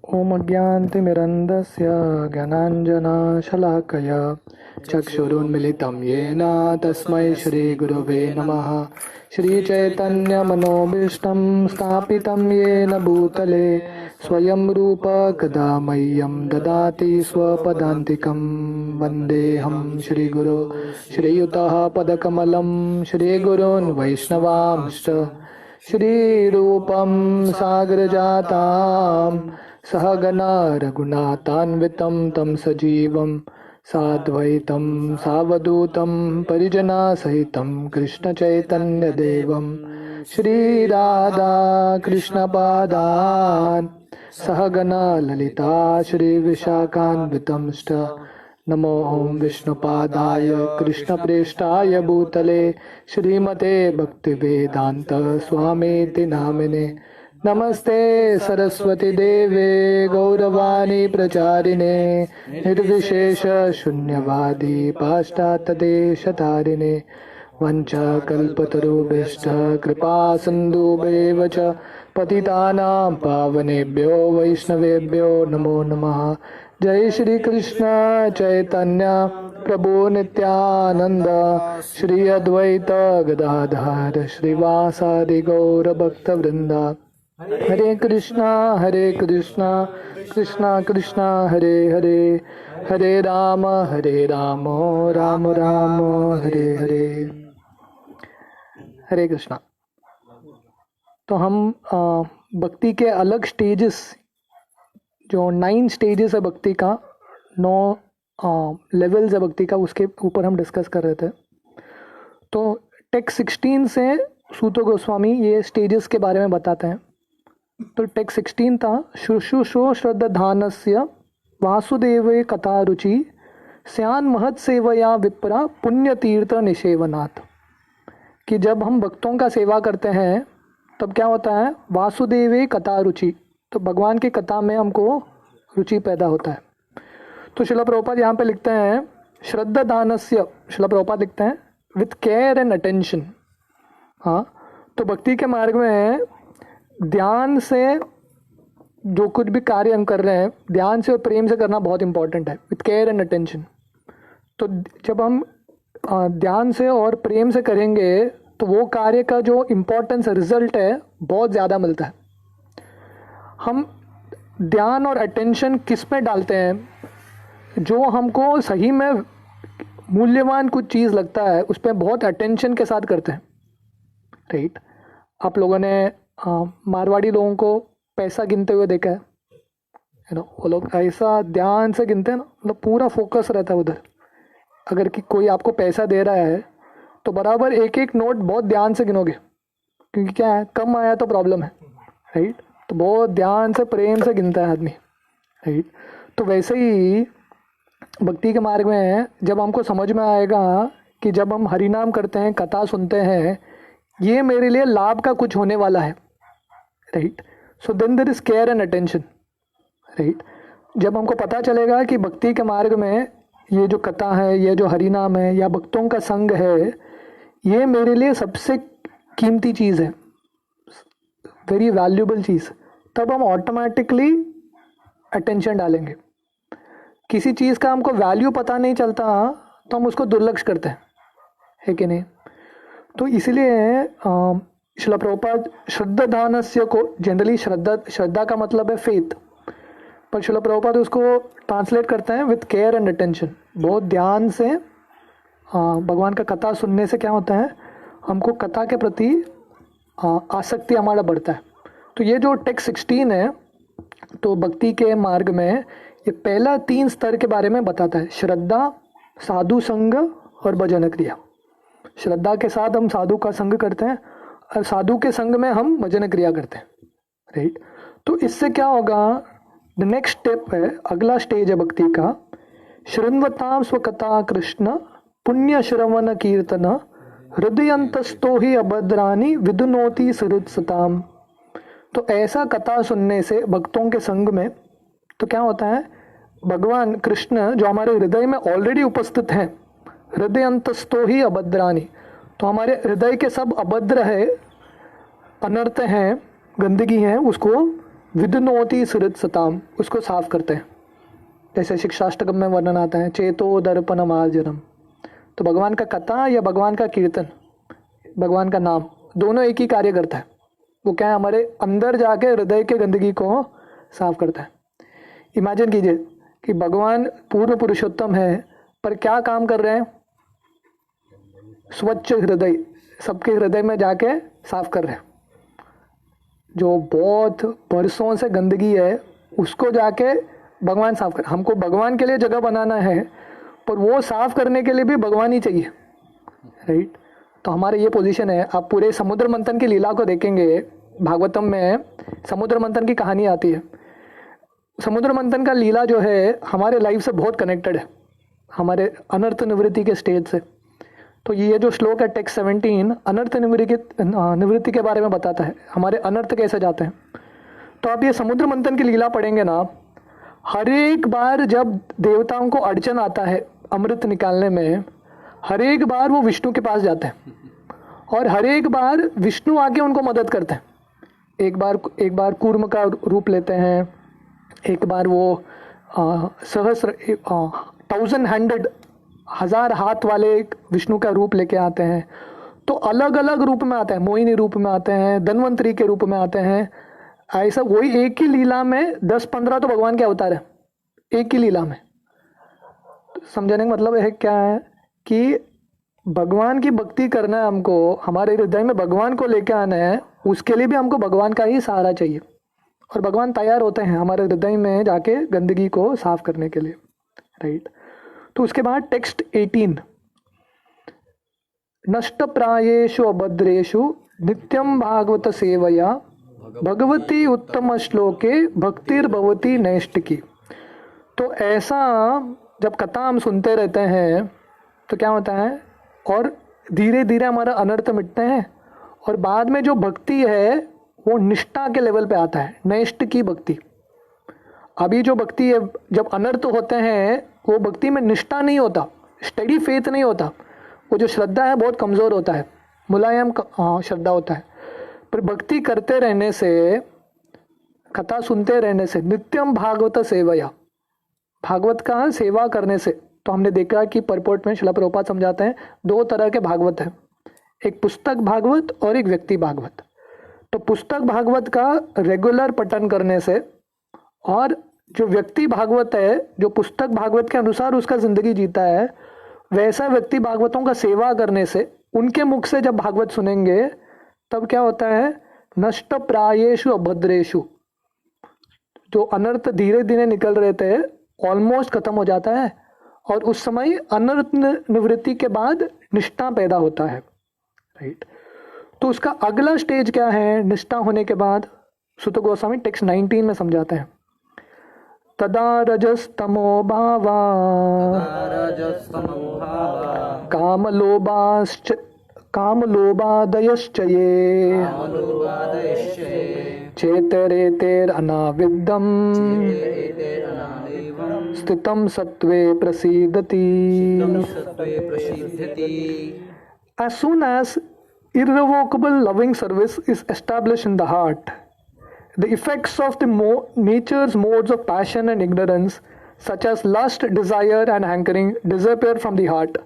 ॐ अज्ञानतिमिरन्धस्य ज्ञानाञ्जनशलाकया चक्षुरुन्मिलितं येन तस्मै श्रीगुरवे नमः। श्रीचैतन्यमनोभीष्टं स्थापितं येन भूतले स्वयं रूप कदा मह्यं ददाति स्वपदान्तिकं। वन्देऽहं श्रीगुरो श्रीयुतः पदकमलं श्रीगुरोन् वैष्णवांश्च श्रीरूपं सागरजातां सहगना रघुनाथान्वितं तं सजीवं साद्वैतं सावधूतं परिजनसहितं कृष्णचैतन्यदेवं श्रीराधा कृष्णपादान् सहगना ललिता श्रीविशाखान्वितंश्च। नमो ओं विष्णुपादाय कृष्णप्रेष्ठाय भूतले श्रीमते भक्तिवेदांत स्वामीति नामिने। नमस्ते सरस्वती देवे गौरवाणी प्रचारिणे निर्विशेष शून्यवादी पाश्चात्यदेशतारिणे। वंशकल्पतरुभ्यश्च कृपा सिन्धुभ्येव च पतितानां पावनेभ्यो वैष्णवेभ्यो नमो नमः। जय श्री कृष्ण चैतन्य प्रभु नित्यानंद श्री अद्वैत गदाधर श्रीवासादि गौर भक्त वृंदा। हरे कृष्णा कृष्णा कृष्णा हरे हरे, हरे राम राम राम हरे हरे। हरे कृष्णा। तो हम भक्ति के अलग स्टेजेस, जो 9 स्टेजेस है भक्ति का, 9 लेवल्स है भक्ति का, उसके ऊपर हम डिस्कस कर रहे थे। तो टेक्स्ट 16 से सूतो गोस्वामी ये स्टेजेस के बारे में बताते हैं। तो टेक्स्ट 16 था शुश्रूषो श्रद्धानस्य वासुदेवे कथा रुचि स्यान महत सेवया विप्रा पुण्य तीर्थ निषेवनाथ। कि जब हम भक्तों का सेवा करते हैं तब क्या होता है, वासुदेवे कथा रुचि, तो भगवान की कथा में हमको रुचि पैदा होता है। तो शिला प्रभुपाद यहाँ पे लिखते हैं श्रद्धा दानस्य, शिला प्रभुपाद लिखते हैं विथ केयर एंड अटेंशन। हाँ, तो भक्ति के मार्ग में ध्यान से जो कुछ भी कार्य हम कर रहे हैं ध्यान से और प्रेम से करना बहुत इंपॉर्टेंट है, विथ केयर एंड अटेंशन। तो जब हम ध्यान से और प्रेम से करेंगे तो वो कार्य का जो इम्पोर्टेंस रिजल्ट है बहुत ज़्यादा मिलता है। हम ध्यान और अटेंशन किस में डालते हैं, जो हमको सही में मूल्यवान कुछ चीज़ लगता है उस पर बहुत अटेंशन के साथ करते हैं, राइट। आप लोगों ने मारवाड़ी लोगों को पैसा गिनते हुए देखा है, वो लोग ऐसा ध्यान से गिनते हैं ना, मतलब पूरा फोकस रहता है उधर। अगर कि कोई आपको पैसा दे रहा है तो बराबर एक एक नोट बहुत ध्यान से गिनोगे, क्योंकि क्या है, कम आया तो प्रॉब्लम है, राइट। तो बहुत ध्यान से प्रेम से गिनता है आदमी, राइट। तो वैसे ही भक्ति के मार्ग में जब हमको समझ में आएगा कि जब हम हरिनाम करते हैं, कथा सुनते हैं, ये मेरे लिए लाभ का कुछ होने वाला है, right. So then there is care and attention, right. जब हमको पता चलेगा कि भक्ति के मार्ग में ये जो कथा है, ये जो हरिनाम है या भक्तों का संग है, ये मेरे लिए सबसे कीमती चीज़ है, वेरी वैल्यूबल चीज़, तब हम ऑटोमेटिकली अटेंशन डालेंगे। किसी चीज़ का हमको वैल्यू पता नहीं चलता तो हम उसको दुर्लक्ष करते हैं, है कि नहीं। तो इसलिए शिला प्रभुपाद श्रद्धा दानस्य को जनरली श्रद्धा का मतलब है फेथ, पर शिला प्रभुपाद उसको ट्रांसलेट करते हैं विथ केयर एंड अटेंशन। बहुत ध्यान से भगवान का कथा सुनने से क्या होता है, हमको कथा के प्रति आसक्ति हमारा बढ़ता है। तो ये जो टेक्स्ट 16 है, तो भक्ति के मार्ग में ये पहला 3 स्तर के बारे में बताता है, श्रद्धा, साधु संग और भजन क्रिया। श्रद्धा के साथ हम साधु का संग करते हैं और साधु के संग में हम भजन क्रिया करते हैं, राइट। तो इससे क्या होगा, द नेक्स्ट स्टेप है, अगला स्टेज है भक्ति का, शृण्वतां स्वकथा कृष्ण पुण्य श्रवण कीर्तन हृदयंतस्तो ही अभद्रानी विदुनोति सुहृत्सताम। तो ऐसा कथा सुनने से भक्तों के संग में तो क्या होता है, भगवान कृष्ण जो हमारे हृदय में ऑलरेडी उपस्थित हैं, हृदय अंतस्तो ही अभद्रानी, तो हमारे हृदय के सब अभद्र है, अनर्थ हैं, गंदगी है, उसको विदनोति सुहृत सताम, उसको साफ करते हैं। जैसे शिक्षाष्टकम में वर्णन आता है चेतो दर्पण मार्जनम। तो भगवान का कथा या भगवान का कीर्तन, भगवान का नाम, दोनों एक ही कार्य करता है। वो क्या है, हमारे अंदर जाके हृदय के गंदगी को साफ करता है। इमेजिन कीजिए कि भगवान पूर्ण पुरुषोत्तम है, पर क्या काम कर रहे हैं, स्वच्छ हृदय, सबके हृदय में जाके साफ कर रहे हैं। जो बहुत बरसों से गंदगी है उसको जाके भगवान साफ कर। हमको भगवान के लिए जगह बनाना है, पर वो साफ करने के लिए भी भगवान ही चाहिए, राइट। तो हमारे ये पोजीशन है। आप पूरे समुद्र मंथन की लीला को देखेंगे, भागवतम में समुद्र मंथन की कहानी आती है। समुद्र मंथन का लीला जो है हमारे लाइफ से बहुत कनेक्टेड है, हमारे अनर्थ निवृत्ति के स्टेज से। तो ये जो श्लोक है टेक्स्ट 17 अनर्थ निवृत्ति के बारे में बताता है, हमारे अनर्थ कैसे जाते हैं। तो आप ये समुद्र मंथन की लीला पढ़ेंगे ना, हर एक बार जब देवताओं को अड़चन आता है अमृत निकालने में, हर एक बार वो विष्णु के पास जाते हैं और हर एक बार विष्णु आके उनको मदद करते हैं। एक बार कूर्म का रूप लेते हैं, एक बार वो सहस्र 1000 हैंडेड, 1000 हाथ वाले विष्णु का रूप लेके आते हैं। तो अलग अलग रूप में आते हैं, मोहिनी रूप में आते हैं, धन्वंतरी के रूप में आते हैं। ऐसा वही एक ही लीला में 10-15 तो भगवान के अवतार है एक ही लीला में। समझने का मतलब है क्या है कि भगवान की भक्ति करना है हमको, हमारे हृदय में भगवान को लेके आना है, उसके लिए भी हमको भगवान का ही सहारा चाहिए। और भगवान तैयार होते हैं हमारे हृदय में जाके गंदगी को साफ करने के लिए, राइट। तो उसके बाद टेक्स्ट 18 नष्ट प्रायेषु अभद्रेषु नित्यम भागवत सेवया भगवती उत्तम श्लोके भक्तिर्भवती नैष्टिकी। तो ऐसा जब कथा हम सुनते रहते हैं तो क्या होता है, और धीरे धीरे हमारा अनर्थ मिटते हैं, और बाद में जो भक्ति है वो निष्ठा के लेवल पे आता है, नैष्ट की भक्ति। अभी जो भक्ति है, जब अनर्थ होते हैं वो भक्ति में निष्ठा नहीं होता, स्टडी फेथ नहीं होता, वो जो श्रद्धा है बहुत कमज़ोर होता है, मुलायम श्रद्धा होता है। पर भक्ति करते रहने से, कथा सुनते रहने से, नित्यम भागवत सेवया, भागवत का सेवा करने से। तो हमने देखा कि परपोर्ट में श्रील प्रभुपाद समझाते हैं 2 तरह के भागवत हैं, एक पुस्तक भागवत और एक व्यक्ति भागवत। तो पुस्तक भागवत का रेगुलर पठन करने से, और जो व्यक्ति भागवत है जो पुस्तक भागवत के अनुसार उसका जिंदगी जीता है, वैसा व्यक्ति भागवतों का सेवा करने से, उनके मुख से जब भागवत सुनेंगे तब क्या होता है, नष्ट प्रायेषु अभद्रेषु, जो अनर्थ धीरे धीरे निकल रहे थे ऑलमोस्ट खत्म हो जाता है, और उस समय अनर्थ निवृत्ति के बाद निष्ठा पैदा होता है, राइट। तो उसका अगला स्टेज क्या है निष्ठा होने के बाद, सुत गोस्वामी टेक्स्ट 19 में समझाते हैं तदा रजस्तमो भावा कामलोभादयश्च ये चेतरेतेरनाविद्धं स्थितं सत्त्वे प्रसीदति। As soon as irrevocable loving service is established in the heart, the effects of the nature's modes of passion and ignorance, such as lust, desire, and hankering, disappear from the heart.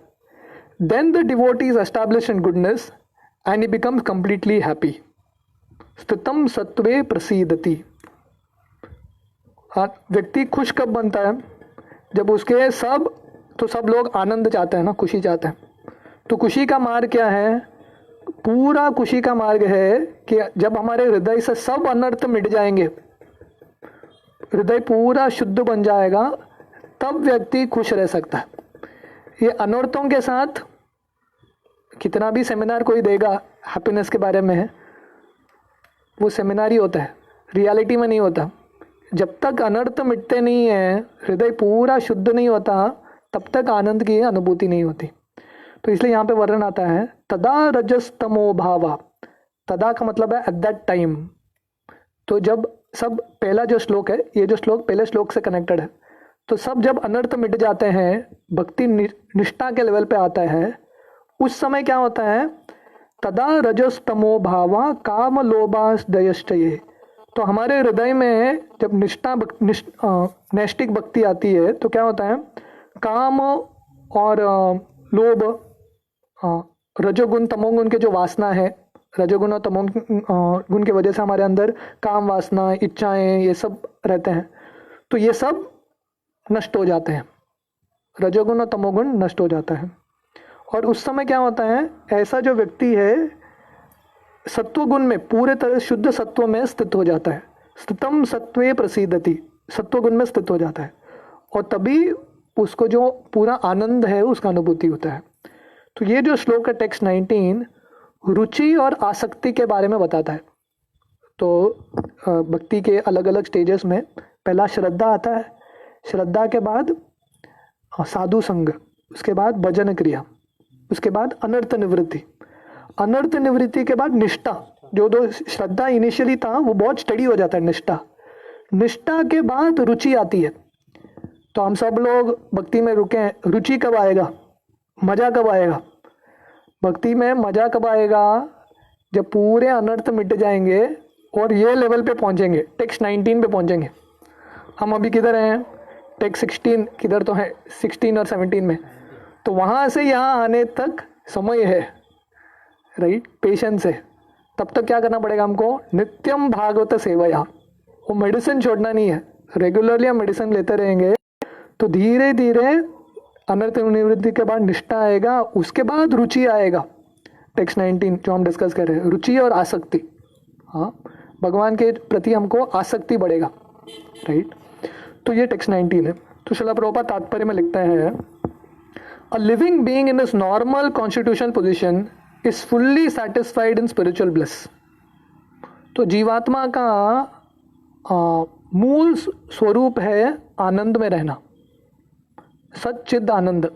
Then the devotee is established in goodness and he becomes completely happy. स्थितम सत्वे प्रसीदति। व्यक्ति खुश कब बनता है, जब उसके सब लोग आनंद चाहते हैं ना, खुशी चाहते हैं। तो खुशी का मार्ग क्या है, पूरा खुशी का मार्ग है कि जब हमारे हृदय से सब अनर्थ मिट जाएंगे, हृदय पूरा शुद्ध बन जाएगा, तब व्यक्ति खुश रह सकता है। ये अनर्थों के साथ कितना भी सेमिनार कोई देगा हैप्पीनेस के बारे में, वो सेमिनार ही होता है, रियलिटी में नहीं होता। जब तक अनर्थ मिटते नहीं है, हृदय पूरा शुद्ध नहीं होता, तब तक आनंद की अनुभूति नहीं होती। तो इसलिए यहाँ पे वर्णन आता है तदा रजस्तमो भावा। तदा का मतलब है एट दैट टाइम। तो जब सब, पहला जो श्लोक है, ये जो श्लोक पहले श्लोक से कनेक्टेड है, तो सब जब अनर्थ मिट जाते हैं, भक्ति निष्ठा के लेवल पे आता है, उस समय क्या होता है, तदा रजस्तमो भावा काम लोभादयश्च ये। तो हमारे हृदय में जब नैष्टिक भक्ति आती है तो क्या होता है, काम और लोभ, रजोगुण तमोगुण के जो वासना है, रजोगुण और तमोगुण की वजह से हमारे अंदर काम वासना, इच्छाएं, ये सब रहते हैं, तो ये सब नष्ट हो जाते हैं, रजोगुण और तमोगुण नष्ट हो जाता है। और उस समय क्या होता है, ऐसा जो व्यक्ति है सत्वगुण में पूरे तरह शुद्ध सत्व में स्थित हो जाता है, स्थितम सत्वे प्रसीदति, सत्वगुण में स्थित हो जाता है, और तभी उसको जो पूरा आनंद है उसका अनुभूति होता है। तो ये जो श्लोक है टेक्स्ट 19 रुचि और आसक्ति के बारे में बताता है। तो भक्ति के अलग अलग स्टेजेस में पहला श्रद्धा आता है, श्रद्धा के बाद साधु संग, उसके बाद भजन क्रिया, उसके बाद अनर्थ निवृत्ति, अनर्थ निवृत्ति के बाद निष्ठा। जो दो श्रद्धा इनिशियली था वो बहुत स्टडी हो जाता है, निष्ठा, निष्ठा के बाद रुचि आती है। तो हम सब लोग भक्ति में रुके हैं, रुचि कब आएगा, मजा कब आएगा? भक्ति में मजा कब आएगा? जब पूरे अनर्थ मिट जाएंगे और ये लेवल पे पहुंचेंगे, टेक्स्ट 19 पे पहुंचेंगे। हम अभी किधर हैं? टेक्स्ट 16 किधर तो है, 16 और 17 में। तो वहां से यहाँ आने तक समय है, राइट, पेशेंस है। तब तक क्या करना पड़ेगा हमको? नित्यम भागवत सेवया। वो मेडिसिन छोड़ना नहीं है, रेगुलरली हम मेडिसिन लेते रहेंगे तो धीरे धीरे अनर्थ निवृत्ति के बाद निष्ठा आएगा, उसके बाद रुचि आएगा। टेक्स्ट 19 जो हम डिस्कस कर रहे हैं, रुचि और आसक्ति। हाँ, भगवान के प्रति हमको आसक्ति बढ़ेगा, राइट। तो ये टेक्स्ट 19 है। तो श्रील प्रभुपाद तात्पर्य में लिखते हैं, a living being in this normal constitution position is fully satisfied in spiritual bliss. तो जीवात्मा का मूल स्वरूप है आनंद में रहना, सच्चिद आनंद।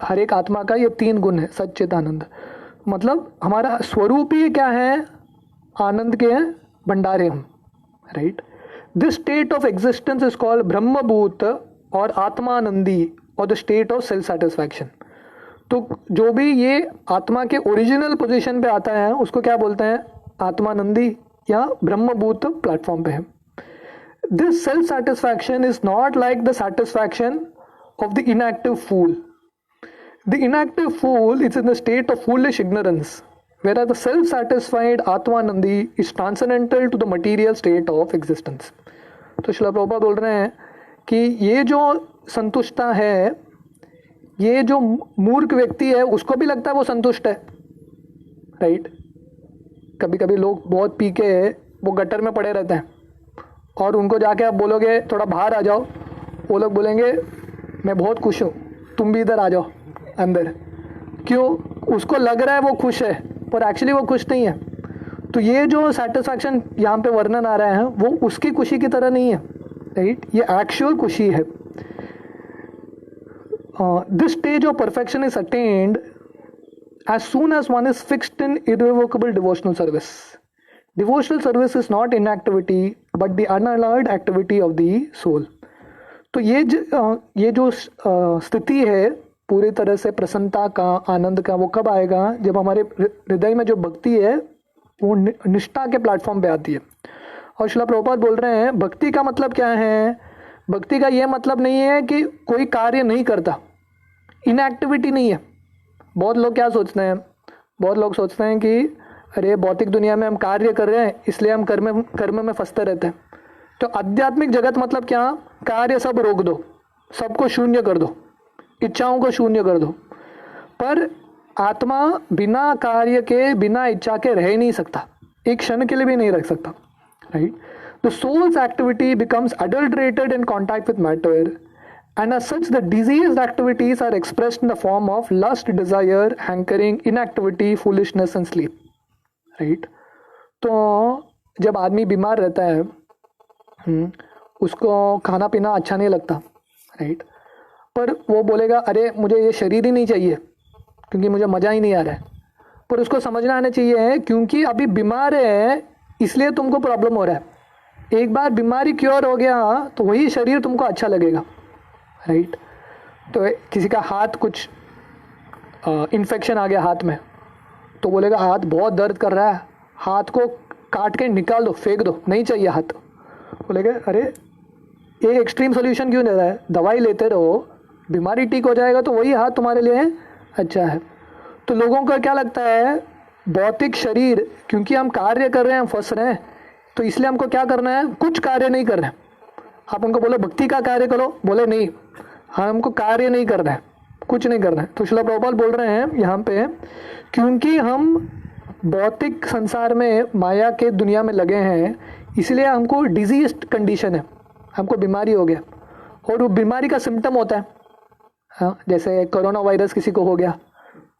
हर एक आत्मा का ये 3 गुण है, सच्चिद आनंद। मतलब हमारा स्वरूप ही क्या है? आनंद के भंडारे हम, right. This state of existence is called brahmabhuta और आत्मानंदी और the state of self satisfaction. तो जो भी ये आत्मा के ओरिजिनल पोजीशन पे आता है उसको क्या बोलते हैं? आत्मानंदी या ब्रह्मभूत प्लेटफॉर्म पे है। This self satisfaction is not like the satisfaction of the inactive fool. The inactive fool is in the state of foolish ignorance, whereas the self-satisfied Atmanandi is transcendental to the material state of existence. तो श्रील प्रभुपाद बोल रहे हैं कि ये जो संतुष्टता है, ये जो मूर्ख व्यक्ति है उसको भी लगता है वो संतुष्ट है, राइट। कभी कभी लोग बहुत पी के वो गटर में पड़े रहते हैं और उनको जाके आप बोलोगे थोड़ा बाहर आ जाओ, वो लोग बोलेंगे मैं बहुत खुश हूँ, तुम भी इधर आ जाओ अंदर। क्यों? उसको लग रहा है वो खुश है पर एक्चुअली वो खुश नहीं है। तो ये जो सेटिस्फैक्शन यहाँ पे वर्णन आ रहा है वो उसकी खुशी की तरह नहीं है, राइट, ये एक्चुअल खुशी है। This stage of perfection is attained as soon as one is fixed in irrevocable devotional service. Devotional service is not inactivity but the unalloyed activity of the soul. तो ये जो स्थिति है पूरी तरह से प्रसन्नता का, आनंद का, वो कब आएगा? जब हमारे हृदय में जो भक्ति है वो निष्ठा के प्लेटफॉर्म पे आती है। और श्रील प्रभुपाद बोल रहे हैं भक्ति का मतलब क्या है? भक्ति का ये मतलब नहीं है कि कोई कार्य नहीं करता, इनएक्टिविटी नहीं है। बहुत लोग क्या सोचते हैं? बहुत लोग सोचते हैं कि अरे भौतिक दुनिया में हम कार्य कर रहे हैं इसलिए हम कर्म में फंसते रहते हैं। तो आध्यात्मिक जगत मतलब क्या? कार्य सब रोक दो, सबको शून्य कर दो, इच्छाओं को शून्य कर दो। पर आत्मा बिना कार्य के, बिना इच्छा के रह नहीं सकता, एक क्षण के लिए भी नहीं रख सकता, right. The soul's activity becomes adulterated in contact with matter and as such the diseased activities are expressed in the form of lust, desire, hankering, inactivity, foolishness and sleep, right. तो जब आदमी बीमार रहता है उसको खाना पीना अच्छा नहीं लगता, राइट, पर वो बोलेगा अरे मुझे ये शरीर ही नहीं चाहिए क्योंकि मुझे मज़ा ही नहीं आ रहा है। पर उसको समझना आना चाहिए क्योंकि अभी बीमार है इसलिए तुमको प्रॉब्लम हो रहा है। एक बार बीमारी क्योर हो गया तो वही शरीर तुमको अच्छा लगेगा, राइट। तो किसी का हाथ कुछ इन्फेक्शन आ गया हाथ में तो बोलेगा हाथ बहुत दर्द कर रहा है, हाथ को काट के निकाल दो, फेंक दो, नहीं चाहिए हाथ। बोलेगा अरे ये एक्सट्रीम सोल्यूशन क्यों दे रहा है, दवाई लेते रहो, बीमारी ठीक हो जाएगा तो वही हाथ तुम्हारे लिए अच्छा है। तो लोगों को क्या लगता है, भौतिक शरीर, क्योंकि हम कार्य कर रहे हैं, हम फंस रहे हैं, तो इसलिए हमको क्या करना है, कुछ कार्य नहीं कर रहे हैं। आप उनको बोले भक्ति का कार्य करो, बोले नहीं, हाँ हमको कार्य नहीं करना है, कुछ नहीं करना है। तो श्रील प्रभुपाद बोल रहे हैं यहाँ पे, क्योंकि हम भौतिक संसार में, माया के दुनिया में लगे हैं, इसलिए हमको डिजीज कंडीशन है, हमको बीमारी हो गया। और वो बीमारी का सिम्टम होता है, हाँ जैसे कोरोना वायरस किसी को हो गया,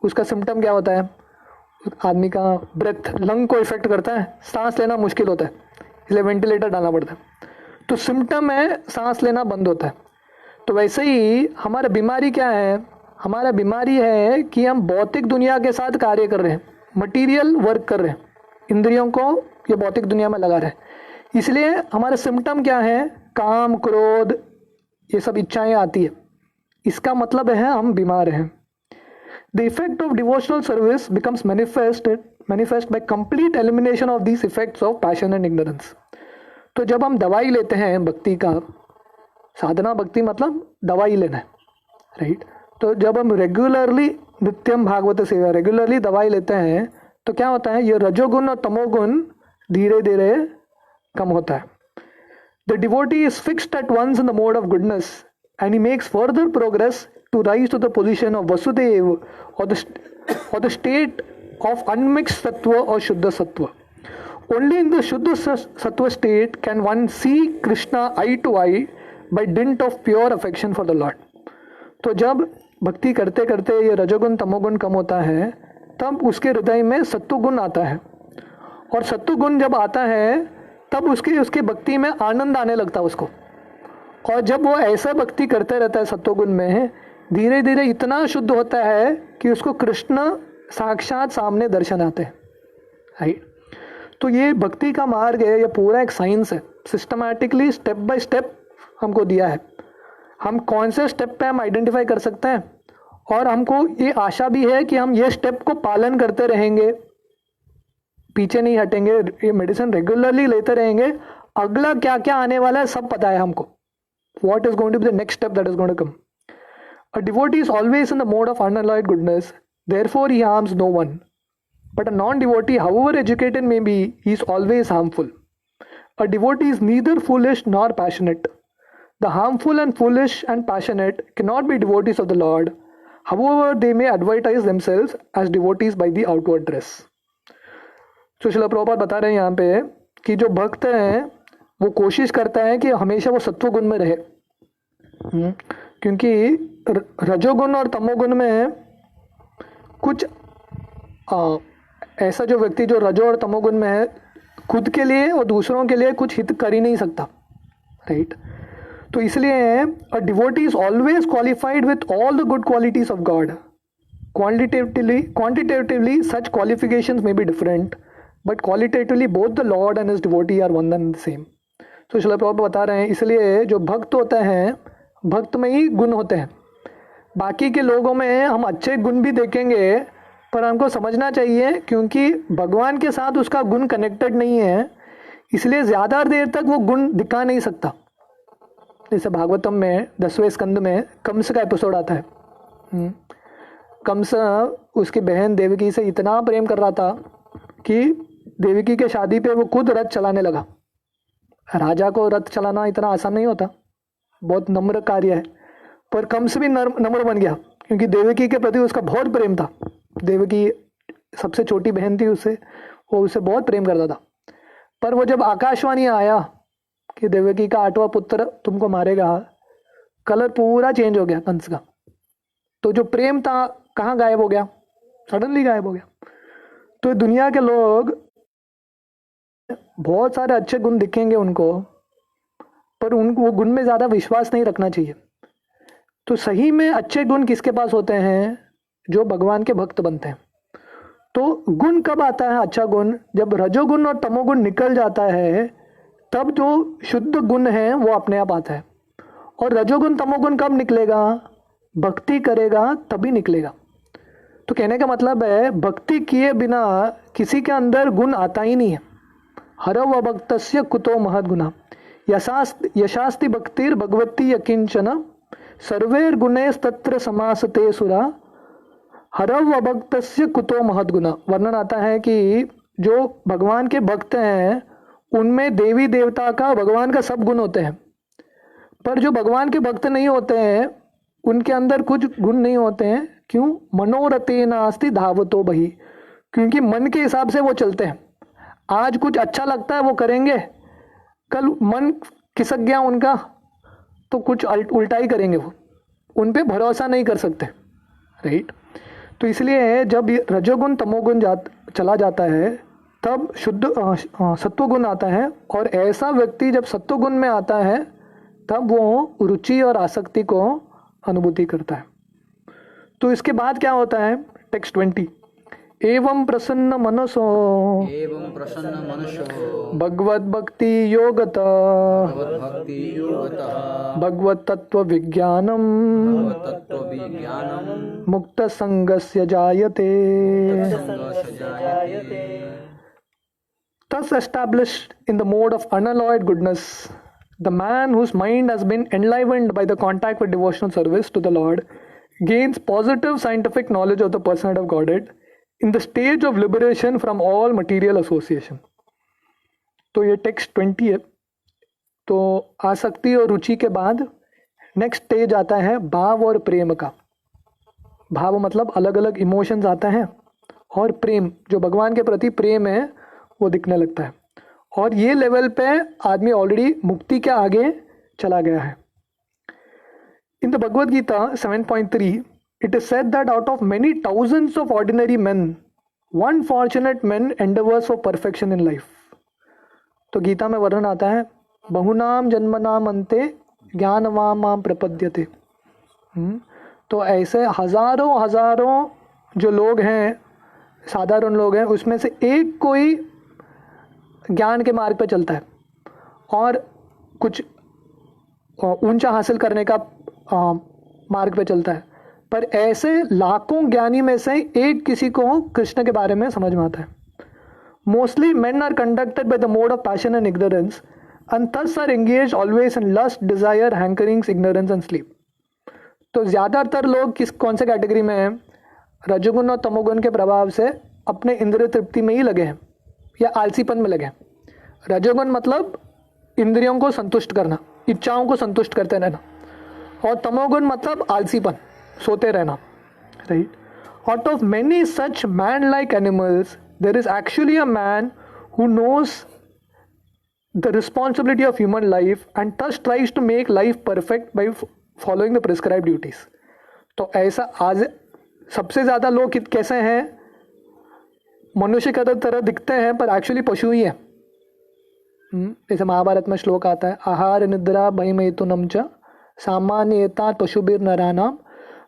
उसका सिम्टम क्या होता है, आदमी का ब्रेथ, लंग को इफेक्ट करता है, सांस लेना मुश्किल होता है, इसलिए वेंटिलेटर डालना पड़ता है। तो सिम्टम है सांस लेना बंद होता है। तो वैसे ही हमारा बीमारी क्या है, हमारा बीमारी है कि हम भौतिक दुनिया के साथ कार्य कर रहे हैं, मटेरियल वर्क कर रहे हैं, इंद्रियों को ये भौतिक दुनिया में लगा रहे हैं। इसलिए हमारा सिम्टम क्या है, काम, क्रोध, ये सब इच्छाएं आती है, इसका मतलब है हम बीमार हैं। The effect of devotional service becomes manifest by complete elimination of these effects of passion and ignorance. तो जब हम दवाई लेते हैं भक्ति का, साधना भक्ति मतलब दवाई लेना है, राइट। तो जब हम रेगुलरली नित्यम भागवत सेवा, रेगुलरली दवाई लेते हैं, तो क्या होता है, ये रजोगुण और तमोगुण धीरे धीरे कम होता है। The devotee is fixed at once in the mode of goodness and he makes further progress to rise to the position of Vasudev or the state of unmixed sattva or Shuddha sattva. Only in the Shuddha sattva state can one see Krishna eye to eye by dint of pure affection for the Lord. तो जब भक्ति करते करते ये रजोगुण तमोगुण कम होता है, तब उसके हृदय में सत्वगुण आता है, और सत्वगुण जब आता है तब उसके भक्ति में आनंद आने लगता है उसको। और जब वो ऐसा भक्ति करते रहता है सत्वगुण में, धीरे धीरे इतना शुद्ध होता है कि उसको कृष्ण साक्षात सामने दर्शन आते हैं, राइट। तो ये भक्ति का मार्ग है, ये पूरा एक साइंस है, सिस्टमैटिकली स्टेप बाय स्टेप हमको दिया है। हम कौन से स्टेप पे हम आइडेंटिफाई कर सकते हैं, और हमको ये आशा भी है कि हम ये स्टेप को पालन करते रहेंगे, पीछे नहीं हटेंगे, ये मेडिसिन रेगुलरली लेते रहेंगे। अगला क्या क्या आने वाला है सब पता है हमको, what is going to be the next step that is going to come. A devotee is always in the mode of unalloyed goodness, therefore he harms no one. But a non-devotee, however educated may be, he is always harmful. A devotee is neither foolish nor passionate. The harmful and foolish and passionate cannot be devotees of the Lord, however they may advertise themselves as devotees by the outward dress. So Srila Prabhupada बता रहे हैं यहाँ पे कि जो भक्त हैं वो कोशिश करता है कि हमेशा वो सत्वगुण में रहे, क्योंकि रजोगुण और तमोगुण में कुछ ऐसा जो व्यक्ति जो रजो और तमोगुण में है, खुद के लिए और दूसरों के लिए कुछ हित कर ही नहीं सकता, राइट। तो इसलिए a devotee is always qualified with all the good qualities of God. Quantitatively such qualifications may be different, but qualitatively both the Lord and his devotee are one and the same. तो श्रील प्रभुपाद बता रहे हैं, इसलिए जो भक्त होते हैं, भक्त में ही गुण होते हैं। बाकी के लोगों में हम अच्छे गुण भी देखेंगे, पर हमको समझना चाहिए क्योंकि भगवान के साथ उसका गुण कनेक्टेड नहीं है, इसलिए ज़्यादा देर तक वो गुण दिखा नहीं सकता। जैसे भागवतम में 10वें स्कंद में कंस का एपिसोड आता है। कंस उसकी बहन देवकी से इतना प्रेम कर रहा था कि देवकी के शादी पे वो खुद रथ चलाने लगा। राजा को रथ चलाना इतना आसान नहीं होता, बहुत नम्र कार्य है, पर कंस भी नम्र बन गया क्योंकि देवकी के प्रति उसका बहुत प्रेम था। देवकी सबसे छोटी बहन थी, वो उससे बहुत प्रेम करता था। पर वो जब आकाशवाणी आया कि देवकी का 8वां पुत्र तुमको मारेगा, कलर पूरा चेंज हो गया कंस का। तो जो प्रेम था कहाँ गायब हो गया, सडनली गायब हो गया। तो दुनिया के लोग बहुत सारे अच्छे गुण दिखेंगे उनको, पर उनको वो गुण में ज़्यादा विश्वास नहीं रखना चाहिए। तो सही में अच्छे गुण किसके पास होते हैं, जो भगवान के भक्त बनते हैं। तो गुण कब आता है अच्छा गुण, जब रजोगुण और तमोगुण निकल जाता है, तब जो शुद्ध गुण है वो अपने आप आता है। और रजोगुण तमोगुण कब निकलेगा, भक्ति करेगा तभी निकलेगा। तो कहने का मतलब है भक्ति किए बिना किसी के अंदर गुण आता ही नहीं है। हरव अभक्तस्य कुतो महद्गुणा यशास्ति भक्तिर भगवती यकिंचन सर्वैर्गुणैस्तत्र समासते सुरा हरव अभक्तस्य कुतो महद्गुणा। वर्णन आता है कि जो भगवान के भक्त हैं उनमें देवी देवता का भगवान का सब गुण होते हैं, पर जो भगवान के भक्त नहीं होते हैं उनके अंदर कुछ गुण नहीं होते हैं। क्यों? मनोरथे नास्ति धावतो बही, क्योंकि मन के हिसाब से वो चलते हैं। आज कुछ अच्छा लगता है वो करेंगे, कल मन खिसक गया उनका तो कुछ उल्टा ही करेंगे, वो उन पे भरोसा नहीं कर सकते, राइट। तो इसलिए जब रजोगुण तमोगुण चला जाता है तब शुद्ध सत्वगुण आता है, और ऐसा व्यक्ति जब सत्वगुण में आता है तब वो रुचि और आसक्ति को अनुभूति करता है। तो इसके बाद क्या होता है? टेक्स्ट 20, एवं प्रसन्न मनसो भगवत भक्ति योगत भगवत तत्व विज्ञानम मुक्त संगस्य जायते। Thus established in the mode of unalloyed goodness, the man whose mind has been enlivened by the contact with devotional service to the Lord gains positive scientific knowledge of the personhood of Godhead in the stage of liberation from all material association. तो ये text 20 है। तो आसक्ति और रुचि के बाद next stage आता है भाव और प्रेम का। भाव मतलब अलग अलग इमोशंस आते हैं, और प्रेम जो भगवान के प्रति प्रेम है वो दिखने लगता है, और ये लेवल पे आदमी ऑलरेडी मुक्ति के आगे चला गया है। In the Bhagavad Gita 7.3 it is said that out of many thousands of ordinary men one fortunate man endeavors for perfection in life। तो गीता में वर्णन आता है बहुनाम जन्मनाम अन्ते ज्ञानवाम प्रपद्यते। तो ऐसे हजारों हजारों जो लोग हैं, साधारण लोग हैं, उसमें से एक कोई ज्ञान के मार्ग पर चलता है और कुछ ऊंचा हासिल करने का मार्ग पे चलता है, पर ऐसे लाखों ज्ञानी में से एक किसी को कृष्ण के बारे में समझ में आता है। Mostly men are conducted by the mode of passion and ignorance and thus are engaged always in lust, desire, hankerings, ignorance and sleep। तो ज़्यादातर लोग कौन से कैटेगरी में हैं? रजोगुण और तमोगुण के प्रभाव से अपने इंद्रिय तृप्ति में ही लगे हैं या आलसीपन में लगे हैं। रजोगुण मतलब इंद्रियों को संतुष्ट करना, इच्छाओं को संतुष्ट करते रहना, और तमोगुण मतलब आलसीपन, सोते रहना, right. Out of many such man like animals there is actually a man who knows the responsibility of human life and thus tries to make life perfect by following the prescribe duties. तो ऐसा आज सबसे ज़्यादा लोग कैसे हैं? मनुष्य की तरह दिखते हैं पर एक्चुअली पशु ही है। जैसे महाभारत में श्लोक आता है आहार निद्रा भयमेतुनम च सामान्यता पशुभिर नरानाम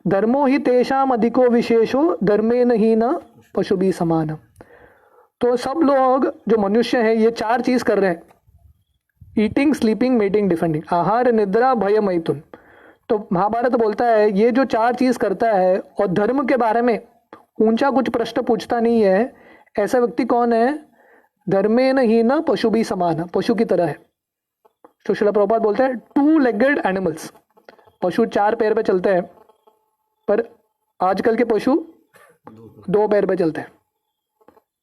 धर्मो ही तेषाम अधिको विशेषो धर्मेन ही न पशुभि समान। तो सब लोग जो मनुष्य हैं ये चार चीज़ कर रहे हैं, ईटिंग, स्लीपिंग, मेटिंग, डिफेंडिंग, आहार निद्रा भय मैथुन। तो महाभारत बोलता है ये जो चार चीज़ करता है और धर्म के बारे में ऊंचा कुछ प्रश्न पूछता नहीं है, ऐसा व्यक्ति कौन है? धर्मेन ही न पशुभि समान, पशु की तरह है। तो श्रील प्रभुपाद बोलते हैं टू लेगेड एनिमल्स। पशु चार पैर पे चलते हैं, पर आजकल के पशु दो पैर पे चलते हैं।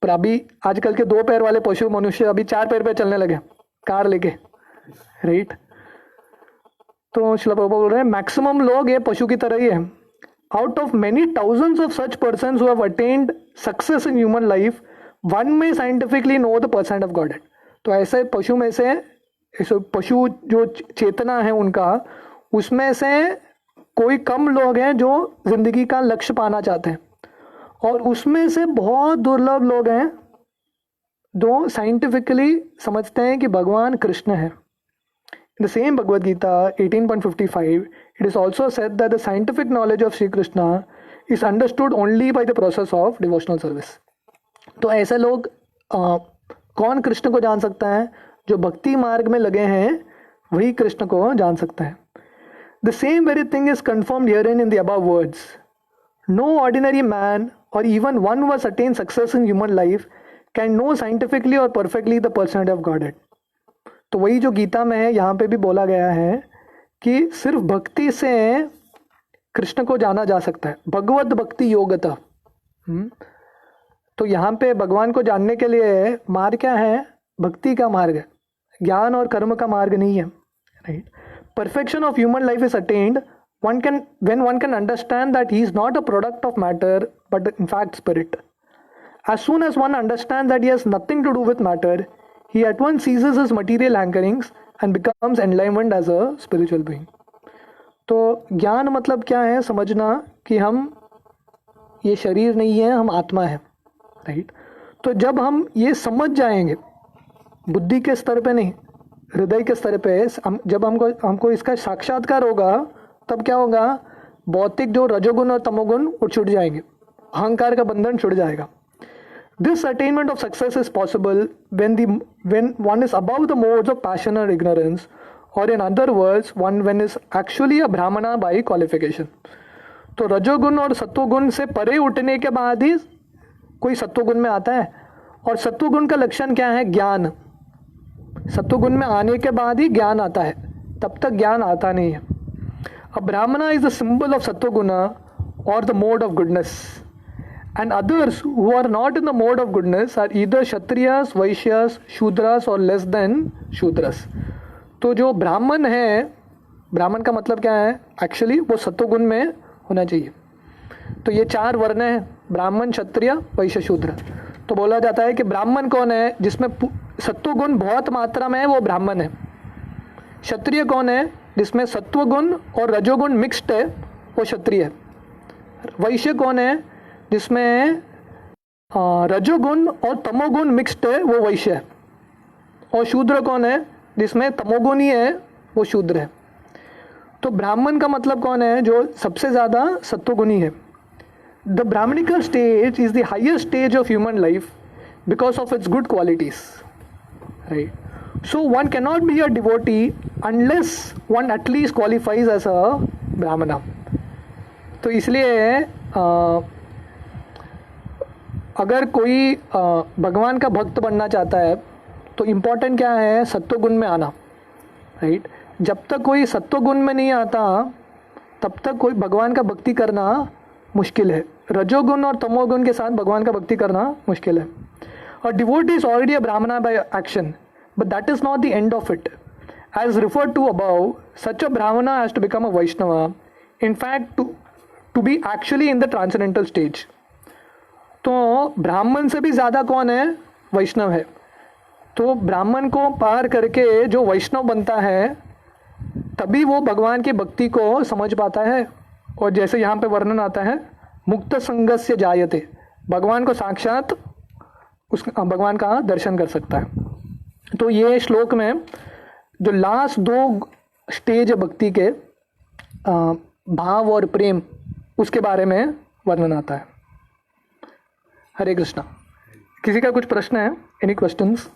पर अभी आजकल के दो पैर वाले पशु मनुष्य अभी चार पैर पे चलने लगे, कार लेके, राइट। तो श्रील प्रभुपाद बोल रहे हैं मैक्सिमम लोग ये पशु की तरह ही है। Out of many thousands of such persons who have attained success in human life one may scientifically know the person of God. तो ऐसे पशु में से पशु जो चेतना है उनका, उसमें से कोई कम लोग हैं जो जिंदगी का लक्ष्य पाना चाहते हैं, और उसमें से बहुत दुर्लभ लोग हैं जो साइंटिफिकली समझते हैं कि भगवान कृष्ण है। In the same Bhagavad Gita 18.55, it is also said that the scientific knowledge of Sri Krishna is understood only by the process of devotional service। तो ऐसे लोग कौन कृष्ण को जान सकता है? जो भक्ति मार्ग में लगे हैं वही कृष्ण को जान सकता है। The same very thing is confirmed herein in the above words. No ordinary man or even one who has attained success in human life can know scientifically और perfectly the personality of God. तो वही जो गीता में है, यहाँ पे भी बोला गया है कि सिर्फ भक्ति से कृष्ण को जाना जा सकता है, भगवत भक्ति योगता। तो यहाँ पे भगवान को जानने के लिए मार्ग क्या है? भक्ति का मार्ग है, ज्ञान और कर्म का मार्ग नहीं है, right. Perfection of human life is attend when one can understand that he is not a product of matter but in fact spirit. As soon as one understands that he has nothing to do with matter, he at once ceases his material hankerings and becomes enlivened as a spiritual being. तो ज्ञान मतलब क्या है? समझना कि हम ये शरीर नहीं है, हम आत्मा है, राइट। तो जब हम ये समझ जाएंगे, बुद्धि के स्तर पे नहीं, हृदय के स्तर पे, जब हमको इसका साक्षात्कार होगा, तब क्या होगा? भौतिक जो रजोगुण और तमोगुण वो छूट जाएंगे, अहंकार का बंधन छूट जाएगा। This attainment of success is possible when one is above the modes of passion or ignorance, or in other words when is actually a brahmana by qualification. तो रजोगुण और सत्वगुण से परे उठने के बाद ही कोई सत्वगुण में आता है, और सत्वगुण का लक्षण क्या है? ज्ञान। सत्वगुण में आने के बाद ही ज्ञान आता है, तब तक ज्ञान आता नहीं है। A brahmana is the symbol of sattva-guna or the mode of goodness, and others who are not in the mode of goodness are either kshatriyas, vaishyas, shudras or less than shudras. तो जो ब्राह्मण है, ब्राह्मण का मतलब क्या है? Actually वो सत्वगुण में होना चाहिए। तो ये 4 वर्ण है, ब्राह्मण, क्षत्रिय, वैश्य, शूद्र। तो बोला जाता है कि ब्राह्मण कौन है? जिसमें सत्वगुण बहुत मात्रा में है, वो ब्राह्मण है। क्षत्रिय कौन है? जिसमें सत्वगुण और रजोगुण मिक्स्ड है, वो क्षत्रिय है। वैश्य कौन है? जिसमें रजोगुण और तमोगुण मिक्स्ड है, वो वैश्य है। और शूद्र कौन है? जिसमें तमोगुण ही है, वो शूद्र है। तो ब्राह्मण का मतलब कौन है? जो सबसे ज़्यादा सत्वगुणी है। The brahminical stage is the highest stage of human life because of its good qualities, right. So one cannot be a devotee unless one at least qualifies as a brahmana. तो इसलिए अगर कोई भगवान का भक्त बनना चाहता है तो इम्पोर्टेंट क्या है? सत्वगुण में आना, राइट। जब तक कोई सत्वगुण में नहीं आता, तब तक कोई भगवान का भक्ति करना मुश्किल है। रजोगुण और तमोगुण के साथ भगवान का भक्ति करना मुश्किल है। और डिवोटी इज ऑलरेडी अ ब्राह्मणा by action, but that is not the end of it. As referred to above, such a brahmana has to become a Vaishnava, in fact to be actually in the transcendental stage. तो ब्राह्मण से भी ज़्यादा कौन है? वैष्णव है। तो ब्राह्मण को पार करके जो वैष्णव बनता है, तभी वो भगवान की भक्ति को समझ पाता है। और जैसे यहाँ पे वर्णन आता है, मुक्त संगस्य जायते, भगवान को साक्षात भगवान का दर्शन कर सकता है। तो ये श्लोक में जो लास्ट 2 स्टेज है भक्ति के, भाव और प्रेम, उसके बारे में वर्णन आता है। हरे कृष्णा। किसी का कुछ प्रश्न है? Any questions?